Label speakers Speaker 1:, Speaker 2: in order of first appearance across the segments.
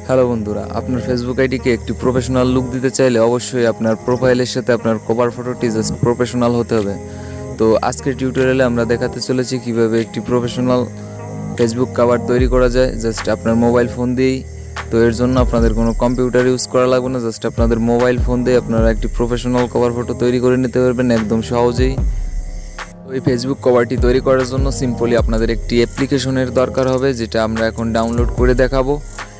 Speaker 1: Hello বন্ধুরা, আপনার Facebook আইডিকে একটি প্রফেশনাল লুক দিতে চাইলে অবশ্যই আপনার প্রোফাইলের সাথে আপনার কভার ফটোটি জাস্ট প্রফেশনাল হতে হবে। তো আজকের টিউটোরিয়ালে আমরা দেখাতে চলেছি কিভাবে একটি প্রফেশনাল ফেসবুক কভার তৈরি করা যায় জাস্ট আপনার মোবাইল ফোন দিয়েই। তো এর জন্য আপনাদের কোনো কম্পিউটার ইউজ করা লাগবে না, জাস্ট আপনাদের মোবাইল ফোন দিয়ে আপনারা একটি প্রফেশনাল কভার ফটো তৈরি করে নিতে পারবেন একদম সহজেই। তো এই ফেসবুক কভারটি তৈরি করার জন্য সিম্পলি আপনাদের একটি অ্যাপ্লিকেশনের দরকার হবে, যেটা আমরা এখন ডাউনলোড করে দেখাবো।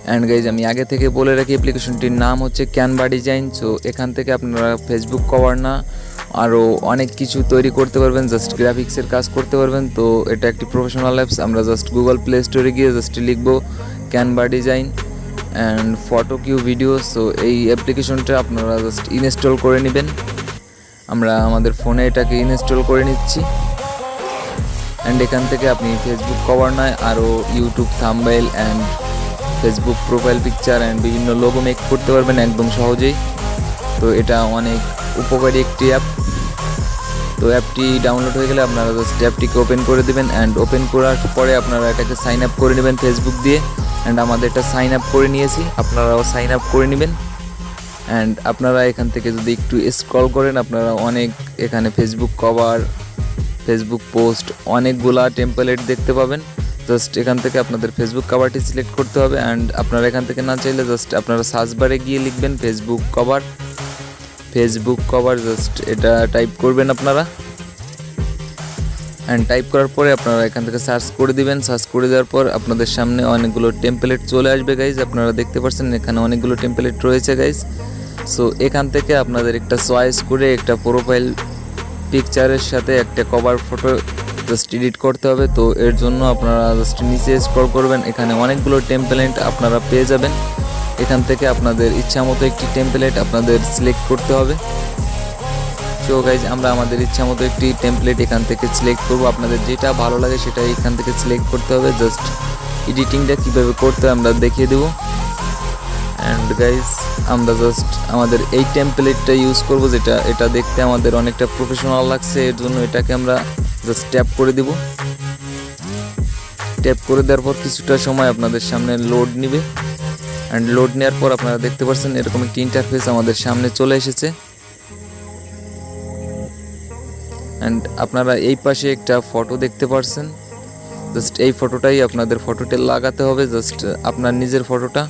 Speaker 1: অ্যান্ড গাইজ, আমি আগে থেকে বলে রাখি অ্যাপ্লিকেশনটির নাম হচ্ছে ক্যানভা ডিজাইন। সো এখান থেকে আপনারা ফেসবুক কভার না আরও অনেক কিছু তৈরি করতে পারবেন, জাস্ট গ্রাফিক্সের কাজ করতে পারবেন। তো এটা একটি প্রফেশনাল অ্যাপস। আমরা জাস্ট গুগল প্লে স্টোরে গিয়ে জাস্ট লিখবো ক্যানভা ডিজাইন অ্যান্ড ফটো কিউ ভিডিও। সো এই অ্যাপ্লিকেশনটা আপনারা জাস্ট ইনস্টল করে নেবেন। আমরা আমাদের ফোনে এটাকে ইনস্টল করে নিচ্ছি। অ্যান্ড এখান থেকে আপনি ফেসবুক কভার নয় আরও YouTube thumbnail and Facebook profile picture and বিভিন্ন লোগো মেক করতে পারবেন একদম সহজেই। তো এটা অনেক উপকারী একটি অ্যাপ। তো অ্যাপটি ডাউনলোড হয়ে গেলে আপনারা জাস্ট অ্যাপটিকে ওপেন করে দেবেন। অ্যান্ড ওপেন করার পরে আপনারা এটাকে সাইন আপ করে নেবেন ফেসবুক দিয়ে। অ্যান্ড আমাদের এটা সাইন আপ করে নিয়েছি, আপনারাও সাইন আপ করে নেবেন। অ্যান্ড আপনারা এখান থেকে যদি একটু স্ক্রল করেন, আপনারা অনেক এখানে ফেসবুক কভার, ফেসবুক পোস্ট অনেকগুলা টেমপ্লেট দেখতে পাবেন। জাস্ট এখান থেকে আপনাদের ফেসবুক কভারটি সিলেক্ট করতে হবে। অ্যান্ড আপনারা এখান থেকে না চাইলে জাস্ট আপনারা সার্চ বারে গিয়ে লিখবেন Facebook cover, Facebook cover just এটা টাইপ করবেন আপনারা। অ্যান্ড টাইপ করার পরে আপনারা এখান থেকে সার্চ করে দিবেন। সার্চ করে দেওয়ার পর আপনাদের সামনে অনেকগুলো টেমপ্লেট চলে আসবে গাইজ। আপনারা দেখতে পাচ্ছেন এখানে অনেকগুলো টেমপ্লেট রয়েছে গাইজ। সো এখান থেকে আপনাদের একটা চয়েস করে একটা প্রোফাইল পিকচারের সাথে একটা কভার ফটো জাস্ট এডিট করতে হবে। তো এর জন্য আপনারা জাস্ট নিচে স্ক্রল করবেন, এখানে অনেকগুলো টেমপ্লেট আপনারা পেয়ে যাবেন। এখান থেকে আপনাদের ইচ্ছা মতো একটি টেমপ্লেট আপনাদের সিলেক্ট করতে হবে। সো গাইজ, আমরা আমাদের ইচ্ছা মতো একটি টেমপ্লেট এখান থেকে সিলেক্ট করব। আপনাদের যেটা ভালো লাগে সেটা এখান থেকে সিলেক্ট করতে হবে। জাস্ট এডিটিংটা কীভাবে করতে হয় আমরা দেখিয়ে দেবো। অ্যান্ড গাইজ, আমরা জাস্ট আমাদের এই টেমপ্লেটটা ইউজ করব, যেটা এটা দেখতে আমাদের অনেকটা প্রফেশনাল লাগছে। এর জন্য এটাকে আমরা জাস্ট ট্যাপ করে দিব। ট্যাপ করে দেওয়ার পর কিছুটা সময় আপনাদের সামনে লোড নেবে। অ্যান্ড লোড নেওয়ার পর আপনারা দেখতে পাচ্ছেন এরকম একটি ইন্টারফেস আমাদের সামনে চলে এসেছে। অ্যান্ড আপনারা এই পাশে একটা ফটো দেখতে পাচ্ছেন। জাস্ট এই ফটোটাই আপনাদের ফটোতে লাগাতে হবে, জাস্ট আপনার নিজের ফটোটা।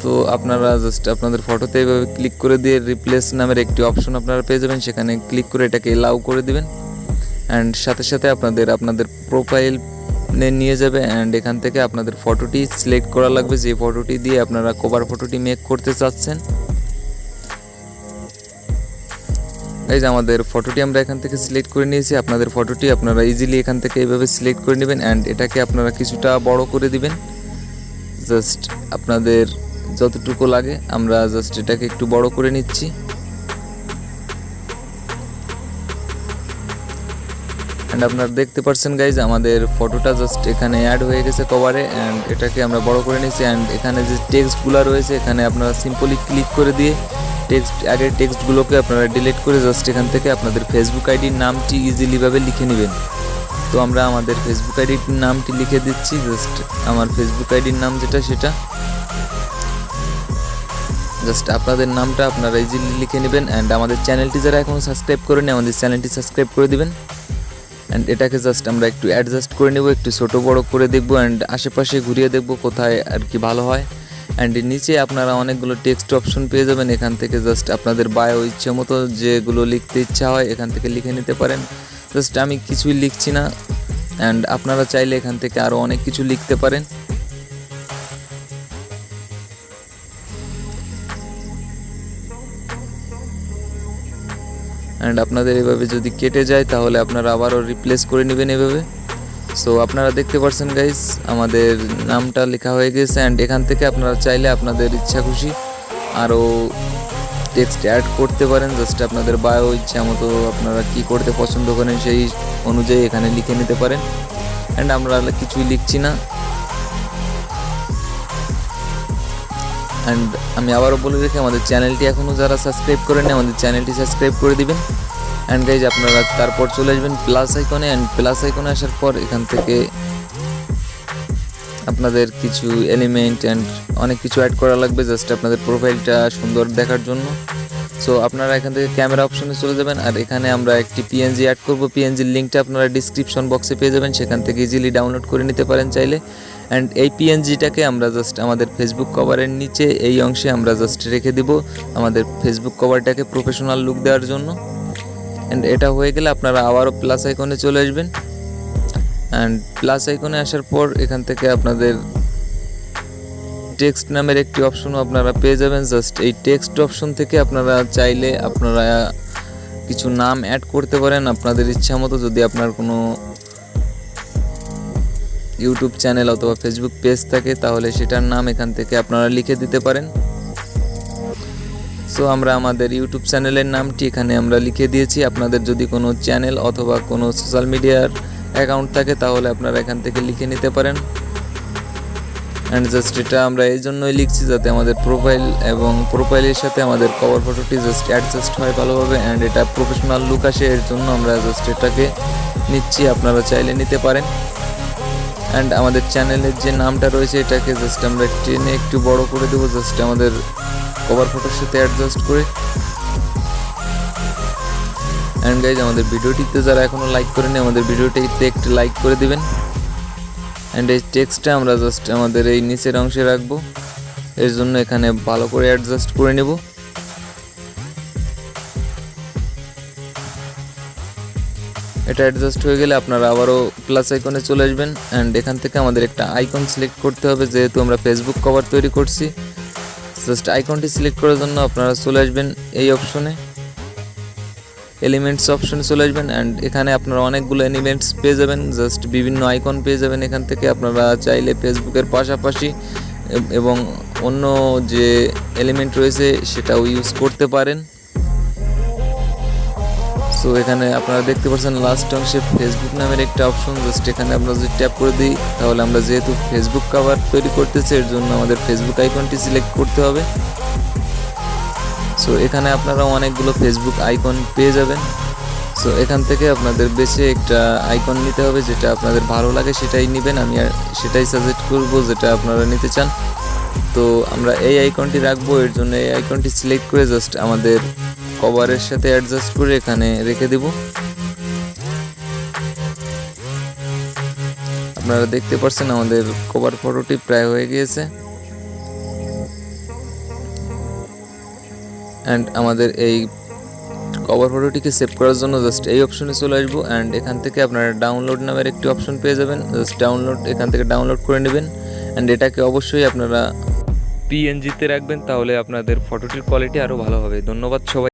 Speaker 1: তো আপনারা জাস্ট আপনাদের ফটোতে এইভাবে ক্লিক করে দিয়ে রিপ্লেস নামের একটি অপশন আপনারা পেয়ে যাবেন, সেখানে ক্লিক করে এটাকে এলাও করে দিবেন। অ্যান্ড সাথে সাথে আপনাদের প্রোফাইল নিয়ে যাবে। অ্যান্ড এখান থেকে আপনাদের ফটোটি সিলেক্ট করা লাগবে, যে ফটোটি দিয়ে আপনারা কভার ফটোটি মেক করতে চাচ্ছেন। এই যে আমাদের ফটোটি আমরা এখান থেকে সিলেক্ট করে নিয়েছি। আপনাদের ফটোটি আপনারা ইজিলি এখান থেকে এইভাবে সিলেক্ট করে নেবেন। অ্যান্ড এটাকে আপনারা কিছুটা বড় করে দিবেন, জাস্ট আপনাদের যতটুকু লাগে। আমরা জাস্ট এটাকে একটু বড় করে নিচ্ছি। অ্যান্ড আপনারা দেখতে পাচ্ছেন গাইজ, আমাদের ফটোটা জাস্ট এখানে অ্যাড হয়ে গেছে কভারে। অ্যান্ড এটাকে আমরা বড় করে নিচ্ছি। অ্যান্ড এখানে যে টেক্সটগুলো রয়েছে, এখানে আপনারা সিম্পলি ক্লিক করে দিয়ে আগের টেক্সটগুলোকে আপনারা ডিলিট করে জাস্ট এখান থেকে আপনাদের ফেসবুক আইডির নামটি ইজিলিভাবে লিখে নেবেন। তো আমরা আমাদের ফেসবুক আইডির নামটি লিখে দিচ্ছি। জাস্ট আমার ফেসবুক আইডির নাম যেটা, সেটা জাস্ট আপনাদের নামটা আপনারা ইজিলি লিখে নেবেন। অ্যান্ড আমাদের চ্যানেলটি যারা এখনও সাবস্ক্রাইব করেনি, আমাদের চ্যানেলটি সাবস্ক্রাইব করে দিবেন। অ্যান্ড এটাকে জাস্ট আমরা একটু অ্যাডজাস্ট করে নেব, একটু ছোটো বড় করে দেখব। অ্যান্ড আশেপাশে ঘুরিয়ে দেখব কোথায় আর কি ভালো হয়। অ্যান্ড নিচে আপনারা অনেকগুলো টেক্সট অপশন পেয়ে যাবেন। এখান থেকে জাস্ট আপনাদের বায়ো ইচ্ছে মতো যেগুলো লিখতে ইচ্ছা হয় এখান থেকে লিখে নিতে পারেন। জাস্ট আমি কিছুই লিখছি না। অ্যান্ড আপনারা চাইলে এখান থেকে আরও অনেক কিছু লিখতে পারেন। অ্যান্ড আপনাদের এভাবে যদি কেটে যায় তাহলে আপনারা আবারও রিপ্লেস করে নেবেন এভাবে। সো আপনারা দেখতে পাচ্ছেন গাইস, আমাদের নামটা লেখা হয়ে গেছে। অ্যান্ড এখান থেকে আপনারা চাইলে আপনাদের ইচ্ছা খুশি আরও টেক্সট অ্যাড করতে পারেন। জাস্ট আপনাদের বায়ো ইচ্ছা মতো আপনারা কী করতে পছন্দ করেন সেই অনুযায়ী এখানে লিখে নিতে পারেন। অ্যান্ড আমরা কিছুই লিখছি না। অ্যান্ড আমি আবারও বলে রেখে, আমাদের চ্যানেলটি এখনও যারা সাবস্ক্রাইব করেন আমাদের চ্যানেলটি সাবস্ক্রাইব করে দিবেন। অ্যান্ড গাইজ, আপনারা তারপর চলে আসবেন প্লাস আইকনে। অ্যান্ড প্লাস আইকনে আসার পর এখান থেকে আপনাদের কিছু এলিমেন্ট অ্যান্ড অনেক কিছু অ্যাড করা লাগবে জাস্ট আপনাদের প্রোফাইলটা সুন্দর দেখার জন্য। সো আপনারা এখান থেকে ক্যামেরা অপশনে চলে যাবেন, আর এখানে আমরা একটি পিএনজি অ্যাড করব। পিএনজির লিঙ্কটা আপনারা ডিসক্রিপশন বক্সে পেয়ে যাবেন, সেখান থেকে ইজিলি ডাউনলোড করে নিতে পারেন চাইলে। অ্যান্ড এই পিএনজিটাকে আমরা জাস্ট আমাদের ফেসবুক কভারের নিচে এই অংশে আমরা জাস্ট রেখে দিব আমাদের ফেসবুক কভারটাকে প্রফেশনাল লুক দেওয়ার জন্য। অ্যান্ড এটা হয়ে গেলে আপনারা আবারও প্লাস আইকনে চলে আসবেন। অ্যান্ড প্লাস আইকনে আসার পর এখান থেকে আপনাদের টেক্সট নামের একটি অপশনও আপনারা পেয়ে যাবেন। জাস্ট এই টেক্সট অপশন থেকে আপনারা চাইলে আপনারা কিছু নাম অ্যাড করতে পারেন আপনাদের ইচ্ছা মতো। যদি আপনার কোনো ইউটিউব চ্যানেল অথবা ফেসবুক পেজ থাকে তাহলে সেটার নাম এখান থেকে আপনারা লিখে দিতে পারেন। সো আমরা আমাদের ইউটিউব চ্যানেলের নামটি এখানে আমরা লিখে দিয়েছি। আপনাদের যদি কোনো চ্যানেল অথবা কোনো সোশ্যাল মিডিয়ার অ্যাকাউন্ট থাকে তাহলে আপনারা এখান থেকে লিখে নিতে পারেন। অ্যান্ড জাস্ট এটা আমরা এই জন্যই লিখছি যাতে আমাদের প্রোফাইল এবং প্রোফাইলের সাথে আমাদের কভার ফটোটি জাস্ট অ্যাডজাস্ট হয় ভালোভাবে, অ্যান্ড এটা প্রফেশনাল লুক আসে, এর জন্য আমরা জাস্ট এটাকে নিচ্ছি। আপনারা চাইলে নিতে পারেন। অ্যান্ড আমাদের চ্যানেলের যে নামটা রয়েছে এটাকে জাস্ট আমরা টেনে একটু বড় করে দেবো জাস্ট আমাদের কভার ফটোর সাথে অ্যাডজাস্ট করে। অ্যান্ড গাইজ, আমাদের ভিডিওটিতে যারা এখনও লাইক করেনি আমাদের ভিডিওটিতে একটু লাইক করে দিবেন। অ্যান্ড এই টেক্সটটা আমরা জাস্ট আমাদের এই নিচের অংশে রাখবো, এর জন্য এখানে ভালো করে অ্যাডজাস্ট করে নেব। এটা অ্যাডজাস্ট হয়ে গেলে আপনারা আবারও প্লাস আইকনে চলে আসবেন। অ্যান্ড এখান থেকে আমাদের একটা আইকন সিলেক্ট করতে হবে, যেহেতু আমরা ফেসবুক কভার তৈরি করছি। জাস্ট আইকনটি সিলেক্ট করার জন্য আপনারা চলে আসবেন এই অপশনে, এলিমেন্টস অপশনে চলে আসবেন। অ্যান্ড এখানে আপনারা অনেকগুলো এলিমেন্টস পেয়ে যাবেন, জাস্ট বিভিন্ন আইকন পেয়ে যাবেন। এখান থেকে আপনারা চাইলে ফেসবুকের পাশাপাশি এবং অন্য যে এলিমেন্ট রয়েছে সেটাও ইউজ করতে পারেন। সো এখানে আপনারা দেখতে পাচ্ছেন লাস্ট অংশে ফেসবুক নামের একটা অপশন, জাস্ট এখানে আমরা যদি ট্যাপ করে দিই তাহলে আমরা যেহেতু ফেসবুক কভার তৈরি করতেছি এর জন্য আমাদের ফেসবুক আইকনটি সিলেক্ট করতে হবে। সো এখানে আপনারা অনেকগুলো ফেসবুক আইকন পেয়ে যাবেন। সো এখান থেকে আপনাদের বেছে একটা আইকন নিতে হবে, যেটা আপনাদের ভালো লাগে সেটাই নেবেন। আমি সেটাই সাজেস্ট করব যেটা আপনারা নিতে চান। তো আমরা এই আইকনটি রাখবো, এর জন্য এই আইকনটি সিলেক্ট করে জাস্ট আমাদের কভারের সাথে অ্যাডজাস্ট করে এখানে রেখে দেব। আপনারা দেখতে পাচ্ছেন আমাদের কভার ফটোটি প্রায় হয়ে গিয়েছে। অ্যান্ড আমাদের এই কভার ফটোটিকে সেভ করার জন্য জাস্ট এই অপশনে চলে আসবো। অ্যান্ড এখান থেকে আপনারা ডাউনলোড নামের একটি অপশন পেয়ে যাবেন, জাস্ট ডাউনলোড এখান থেকে ডাউনলোড করে নেবেন। অ্যান্ড এটাকে অবশ্যই আপনারা পিএনজিতে রাখবেন, তাহলে আপনাদের ফটোটির কোয়ালিটি আরও ভালো হবে। ধন্যবাদ সবাই।